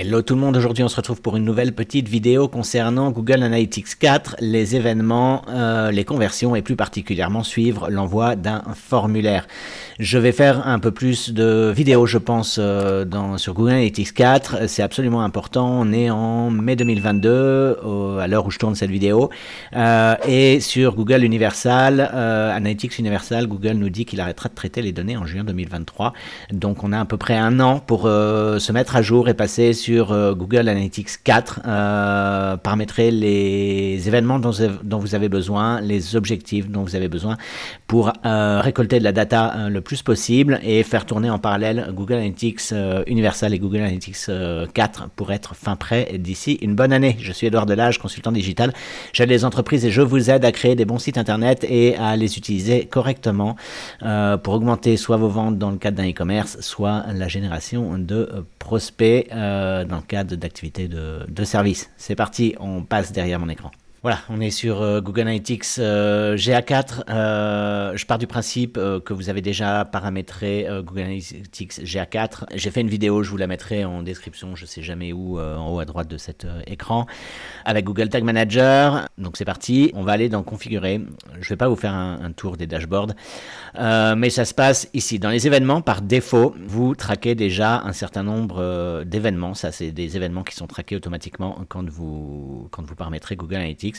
Hello tout le monde, aujourd'hui on se retrouve pour une nouvelle petite vidéo concernant Google Analytics 4, les événements, les conversions et plus particulièrement suivre l'envoi d'un formulaire. Je vais faire un peu plus de vidéos je pense sur Google Analytics 4, c'est absolument important, on est en mai 2022 à l'heure où je tourne cette vidéo et sur Google Universal, Analytics Universal, Google nous dit qu'il arrêtera de traiter les données en juin 2023, donc on a à peu près un an pour se mettre à jour et passer sur Google Analytics 4, paramétrer les événements dont vous avez besoin, les objectifs dont vous avez besoin pour récolter de la data le plus possible et faire tourner en parallèle Google Analytics Universal et Google Analytics 4 pour être fin prêt d'ici une bonne année. Je suis Edouard Delage, consultant digital. J'aide les entreprises et je vous aide à créer des bons sites internet et à les utiliser correctement pour augmenter soit vos ventes dans le cadre d'un e-commerce, soit la génération de prospects dans le cadre d'activités de service. C'est parti, on passe derrière mon écran. Voilà, on est sur Google Analytics GA4. Je pars du principe que vous avez déjà paramétré Google Analytics GA4. J'ai fait une vidéo, je vous la mettrai en description, je ne sais jamais où, en haut à droite de cet écran, avec Google Tag Manager. Donc c'est parti, on va aller dans Configurer. Je ne vais pas vous faire un tour des dashboards, mais ça se passe ici. Dans les événements, par défaut, vous traquez déjà un certain nombre d'événements. Ça, c'est des événements qui sont traqués automatiquement quand vous paramétrez Google Analytics.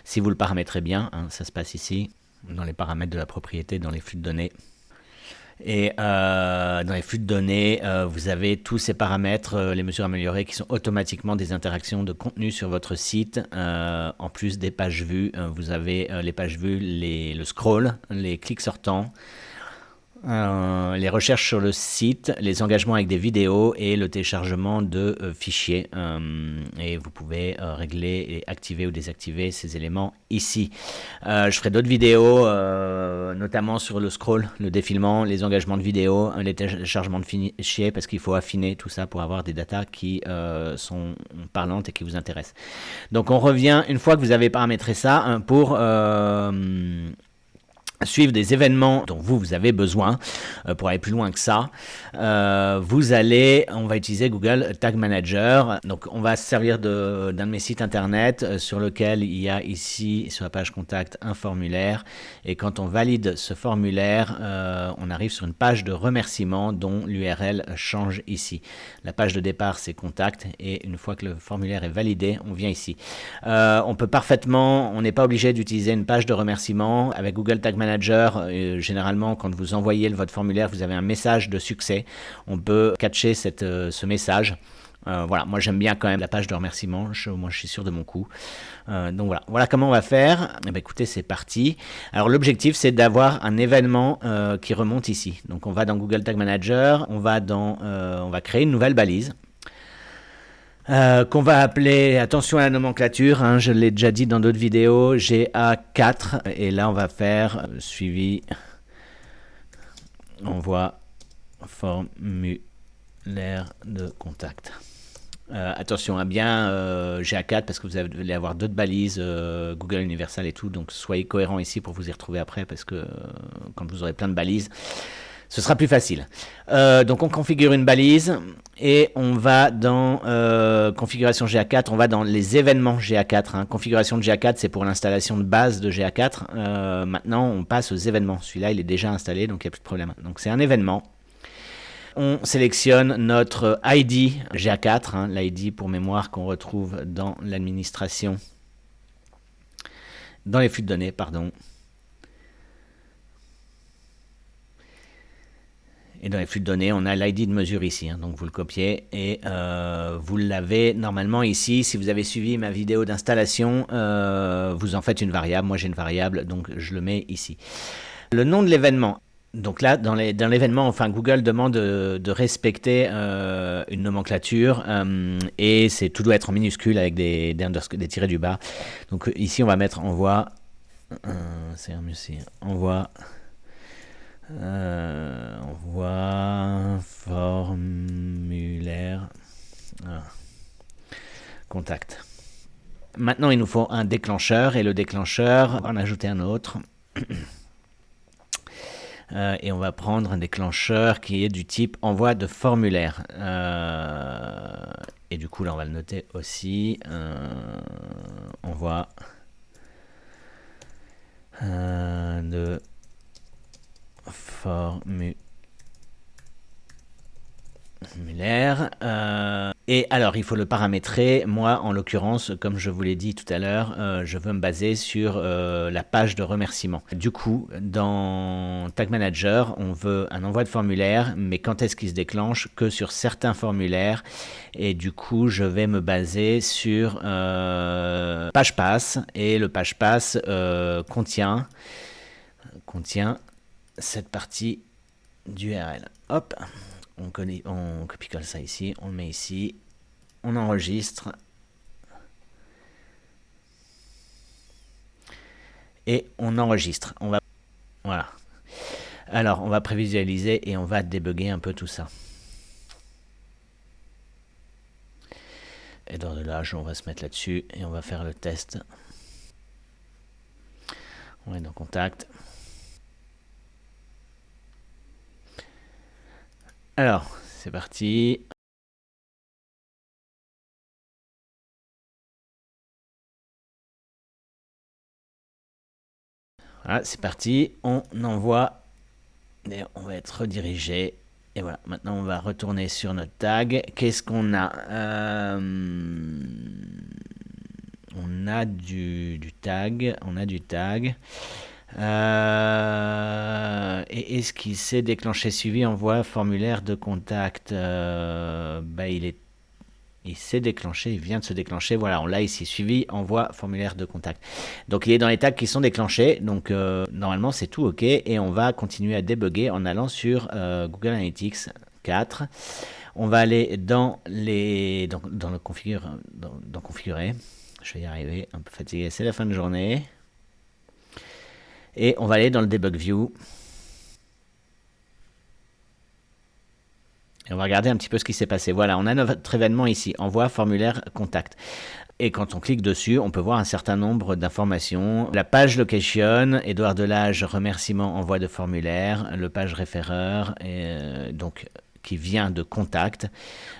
Si vous le paramétrez bien, ça se passe ici, dans les paramètres de la propriété, dans les flux de données. Et dans les flux de données, vous avez tous ces paramètres, les mesures améliorées qui sont automatiquement des interactions de contenu sur votre site. En plus des pages vues, vous avez les pages vues, le scroll, les clics sortants, les recherches sur le site, les engagements avec des vidéos et le téléchargement de fichiers. Et vous pouvez régler et activer ou désactiver ces éléments ici. Je ferai d'autres vidéos, notamment sur le scroll, le défilement, les engagements de vidéos, les téléchargements de fichiers, parce qu'il faut affiner tout ça pour avoir des datas qui sont parlantes et qui vous intéressent. Donc on revient, une fois que vous avez paramétré ça, pour suivre des événements dont vous avez besoin pour aller plus loin que ça. On va utiliser Google Tag Manager. Donc on va se servir d'un de mes sites internet sur lequel il y a ici sur la page contact un formulaire, et quand on valide ce formulaire, on arrive sur une page de remerciement dont l'URL change ici. La page de départ c'est contact, et une fois que le formulaire est validé, on vient ici. On n'est pas obligé d'utiliser une page de remerciement avec Google Tag Manager. Généralement, quand vous envoyez votre formulaire, vous avez un message de succès. On peut catcher ce message. Voilà, moi j'aime bien quand même la page de remerciement. Moi je suis sûr de mon coup. Donc voilà comment on va faire. Eh bien, écoutez, c'est parti. Alors l'objectif c'est d'avoir un événement qui remonte ici. Donc on va dans Google Tag Manager, on va créer une nouvelle balise. Qu'on va appeler, attention à la nomenclature, je l'ai déjà dit dans d'autres vidéos, GA4, et là on va faire suivi, envoi formulaire de contact. Attention à bien GA4 parce que vous allez avoir d'autres balises Google Universal et tout, donc soyez cohérents ici pour vous y retrouver après, parce que quand vous aurez plein de balises, ce sera plus facile. Donc on configure une balise et on va dans configuration GA4, on va dans les événements GA4. Configuration de GA4, c'est pour l'installation de base de GA4. Maintenant, on passe aux événements. Celui-là, il est déjà installé, donc il n'y a plus de problème. Donc c'est un événement. On sélectionne notre ID GA4, l'ID pour mémoire qu'on retrouve dans l'administration, dans les flux de données, pardon. Et dans les flux de données, on a l'ID de mesure ici. Donc vous le copiez et vous l'avez normalement ici. Si vous avez suivi ma vidéo d'installation, vous en faites une variable. Moi j'ai une variable, donc je le mets ici. Le nom de l'événement. Donc là, dans l'événement, enfin Google demande de respecter une nomenclature et tout doit être en minuscule avec des tirets du bas. Donc ici, on va mettre envoi. C'est mieux ici. Envoi formulaire contact. Maintenant il nous faut un déclencheur, et le déclencheur, on va en ajouter un autre. Et on va prendre un déclencheur qui est du type envoi de formulaire. Et du coup, là, on va le noter aussi. Envoi de formulaire. Et alors, il faut le paramétrer. Moi, en l'occurrence, comme je vous l'ai dit tout à l'heure, je veux me baser sur la page de remerciement. Du coup, dans Tag Manager, on veut un envoi de formulaire, mais quand est-ce qu'il se déclenche? Que sur certains formulaires. Et du coup, je vais me baser sur page pass. Et le page pass contient cette partie d'URL. Hop, on copie-colle ça ici, on le met ici, on enregistre et on enregistre. Voilà. Alors, on va prévisualiser et on va débugger un peu tout ça. Et dans de l'âge, on va se mettre là-dessus et on va faire le test. On est dans Contact. Alors, c'est parti. Voilà, c'est parti. On envoie. Et on va être redirigé. Et voilà, maintenant on va retourner sur notre tag. Qu'est-ce qu'on a? On a du tag. On a du tag. Et est-ce qu'il s'est déclenché suivi envoi formulaire de contact? Il s'est déclenché, il vient de se déclencher. Voilà, on l'a ici, suivi envoi formulaire de contact. Donc il est dans les tags qui sont déclenchés. Donc normalement c'est tout OK. Et on va continuer à débugger en allant sur Google Analytics 4. On va aller dans le configurer. Je vais y arriver, un peu fatigué, c'est la fin de journée. Et on va aller dans le Debug View. Et on va regarder un petit peu ce qui s'est passé. Voilà, on a notre événement ici, envoi formulaire contact. Et quand on clique dessus, on peut voir un certain nombre d'informations. La page location, Édouard Delage, remerciement, envoi de formulaire, le page référeur, donc qui vient de contact,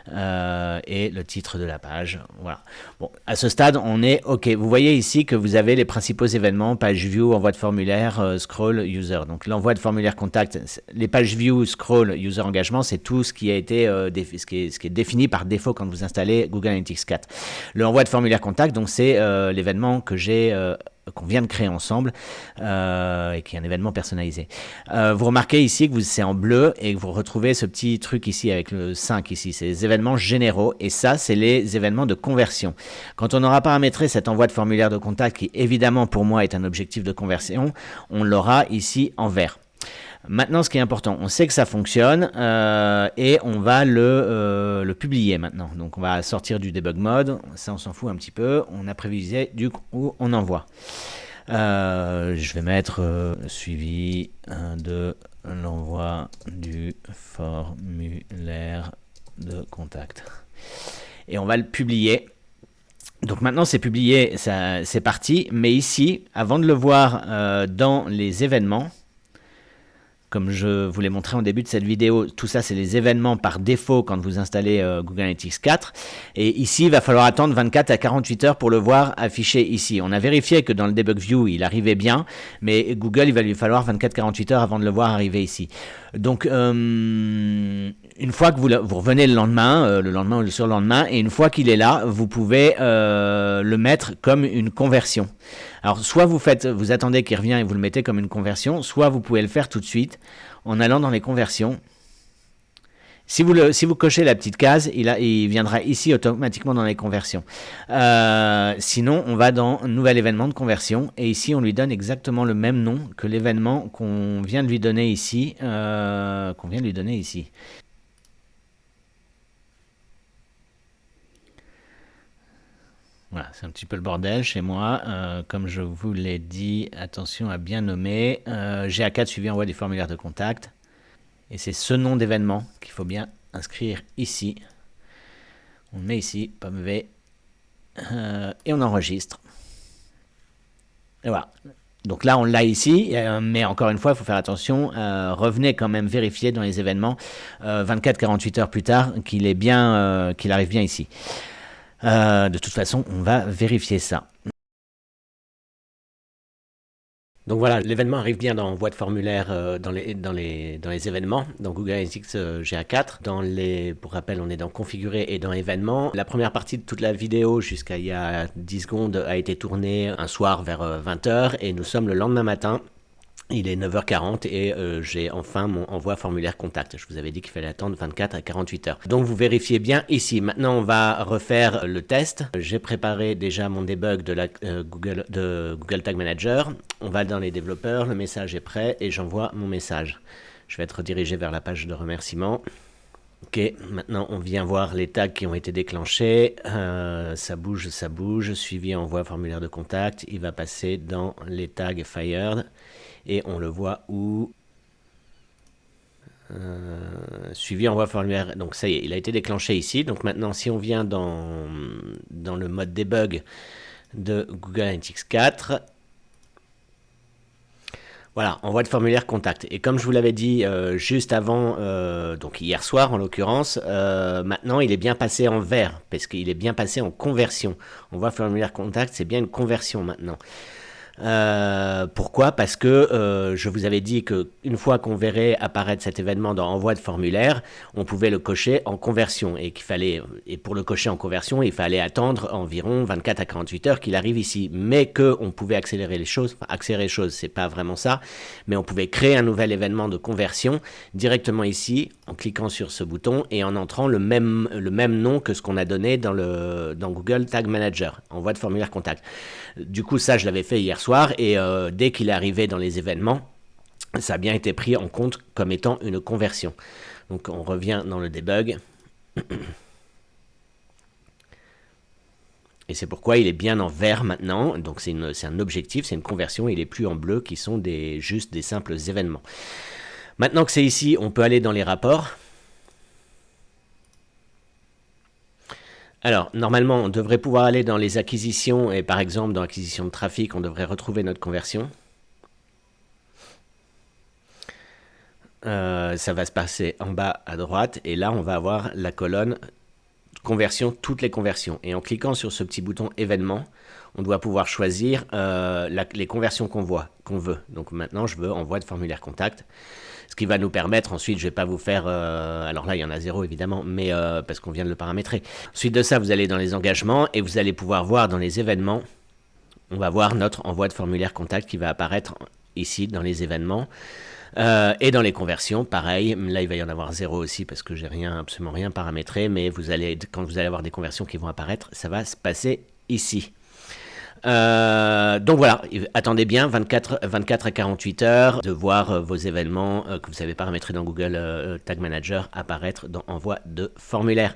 et le titre de la page. Voilà. Bon, à ce stade, on est OK. Vous voyez ici que vous avez les principaux événements, page view, envoi de formulaire, scroll, user. Donc l'envoi de formulaire contact, les pages view, scroll, user engagement, c'est tout ce qui a été ce qui est défini par défaut quand vous installez Google Analytics 4. Le envoi de formulaire contact, donc c'est l'événement que j'ai qu'on vient de créer ensemble et qui est un événement personnalisé. Vous remarquez ici que c'est en bleu et que vous retrouvez ce petit truc ici avec le 5 ici, c'est les événements généraux et ça c'est les événements de conversion. Quand on aura paramétré cet envoi de formulaire de contact qui évidemment pour moi est un objectif de conversion, on l'aura ici en vert. Maintenant, ce qui est important, on sait que ça fonctionne et on va le publier maintenant. Donc, on va sortir du debug mode. Ça, on s'en fout un petit peu. On a prévisé du coup, on envoie. Je vais mettre suivi de l'envoi du formulaire de contact. Et on va le publier. Donc maintenant c'est publié, c'est parti. Mais ici, avant de le voir dans les événements, comme je vous l'ai montré en début de cette vidéo, tout ça c'est les événements par défaut quand vous installez Google Analytics 4. Et ici, il va falloir attendre 24 à 48 heures pour le voir affiché ici. On a vérifié que dans le Debug View, il arrivait bien, mais Google, il va lui falloir 24-48 heures avant de le voir arriver ici. Donc, une fois que vous revenez le lendemain ou le surlendemain, et une fois qu'il est là, vous pouvez le mettre comme une conversion. Alors, soit vous attendez qu'il revienne et vous le mettez comme une conversion, soit vous pouvez le faire tout de suite en allant dans les conversions. Si vous cochez la petite case, il viendra ici automatiquement dans les conversions. Sinon, on va dans nouvel événement de conversion et ici, on lui donne exactement le même nom que l'événement qu'on vient de lui donner ici. Voilà, c'est un petit peu le bordel chez moi. Comme je vous l'ai dit, attention à bien nommer. GA4 suivi envoi des formulaires de contact. Et c'est ce nom d'événement qu'il faut bien inscrire ici. On le met ici, pomme V. Et on enregistre. Et voilà. Donc là, on l'a ici, mais encore une fois, il faut faire attention. Revenez quand même vérifier dans les événements 24-48 heures plus tard qu'il arrive bien ici. De toute façon, on va vérifier ça. Donc voilà, l'événement arrive bien dans Envoi de formulaire dans les événements, dans Google Analytics GA4. Pour rappel, on est dans Configurer et dans Événements. La première partie de toute la vidéo, jusqu'à il y a 10 secondes, a été tournée un soir vers 20h et nous sommes le lendemain matin. Il est 9h40 et j'ai enfin mon envoi formulaire contact. Je vous avais dit qu'il fallait attendre 24 à 48 heures. Donc vous vérifiez bien ici. Maintenant, on va refaire le test. J'ai préparé déjà mon debug de Google Tag Manager. On va dans les développeurs, le message est prêt et j'envoie mon message. Je vais être redirigé vers la page de remerciement. Ok, maintenant on vient voir les tags qui ont été déclenchés. Ça bouge. Suivi envoi formulaire de contact. Il va passer dans les tags fired. Et on le voit où suivi envoi formulaire. Donc ça y est, il a été déclenché ici. Donc maintenant, si on vient dans le mode debug de Google Analytics 4, voilà, envoi de formulaire contact. Et comme je vous l'avais dit juste avant, donc hier soir en l'occurrence, maintenant il est bien passé en vert, parce qu'il est bien passé en conversion. Envoi formulaire contact, c'est bien une conversion maintenant. Pourquoi? Parce que je vous avais dit qu'une fois qu'on verrait apparaître cet événement dans envoi de formulaire, on pouvait le cocher en conversion et pour le cocher en conversion, il fallait attendre environ 24 à 48 heures qu'il arrive ici. Mais qu'on pouvait accélérer les choses, c'est pas vraiment ça, mais on pouvait créer un nouvel événement de conversion directement ici en cliquant sur ce bouton et en entrant le même nom que ce qu'on a donné dans Google Tag Manager, envoi de formulaire contact. Du coup, ça, je l'avais fait hier soir et dès qu'il est arrivé dans les événements, ça a bien été pris en compte comme étant une conversion. Donc, on revient dans le debug. Et c'est pourquoi il est bien en vert maintenant. Donc, c'est un objectif, c'est une conversion. Il n'est plus en bleu qui sont juste des simples événements. Maintenant que c'est ici, on peut aller dans les rapports. Alors, normalement, on devrait pouvoir aller dans les acquisitions et par exemple, dans l'acquisition de trafic, on devrait retrouver notre conversion. Ça va se passer en bas à droite et là, on va avoir la colonne conversion, toutes les conversions. Et en cliquant sur ce petit bouton événement, on doit pouvoir choisir les conversions qu'on veut. Donc maintenant, je veux envoi de formulaire contact. Ce qui va nous permettre, ensuite, je ne vais pas vous faire... alors là, il y en a 0 évidemment, mais parce qu'on vient de le paramétrer. Ensuite de ça, vous allez dans les engagements et vous allez pouvoir voir dans les événements, on va voir notre envoi de formulaire contact qui va apparaître ici dans les événements. Et dans les conversions, pareil, là il va y en avoir 0 aussi parce que j'ai absolument rien paramétré, mais quand vous allez avoir des conversions qui vont apparaître, ça va se passer ici. Donc voilà, attendez bien 24 à 48 heures de voir vos événements que vous avez paramétrés dans Google Tag Manager apparaître dans envoi de formulaire.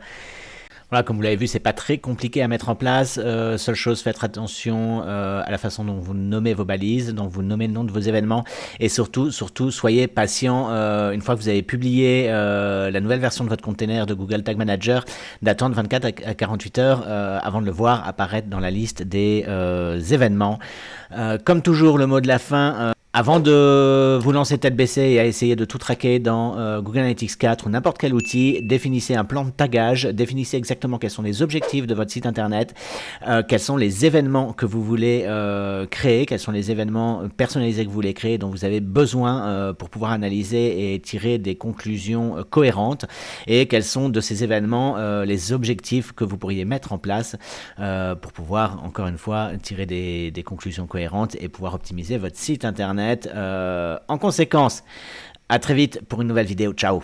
Voilà, comme vous l'avez vu, c'est pas très compliqué à mettre en place. Seule chose, faites attention à la façon dont vous nommez vos balises, dont vous nommez le nom de vos événements, et surtout, soyez patient. Une fois que vous avez publié la nouvelle version de votre container de Google Tag Manager, d'attendre 24 à 48 heures avant de le voir apparaître dans la liste des événements. Comme toujours, le mot de la fin. Avant de vous lancer tête baissée et à essayer de tout traquer dans Google Analytics 4 ou n'importe quel outil, définissez un plan de tagage, définissez exactement quels sont les objectifs de votre site internet, quels sont les événements que vous voulez créer, quels sont les événements personnalisés que vous voulez créer, dont vous avez besoin pour pouvoir analyser et tirer des conclusions cohérentes, et quels sont de ces événements les objectifs que vous pourriez mettre en place pour pouvoir, encore une fois, tirer des conclusions cohérentes et pouvoir optimiser votre site internet. En conséquence, à très vite pour une nouvelle vidéo. Ciao.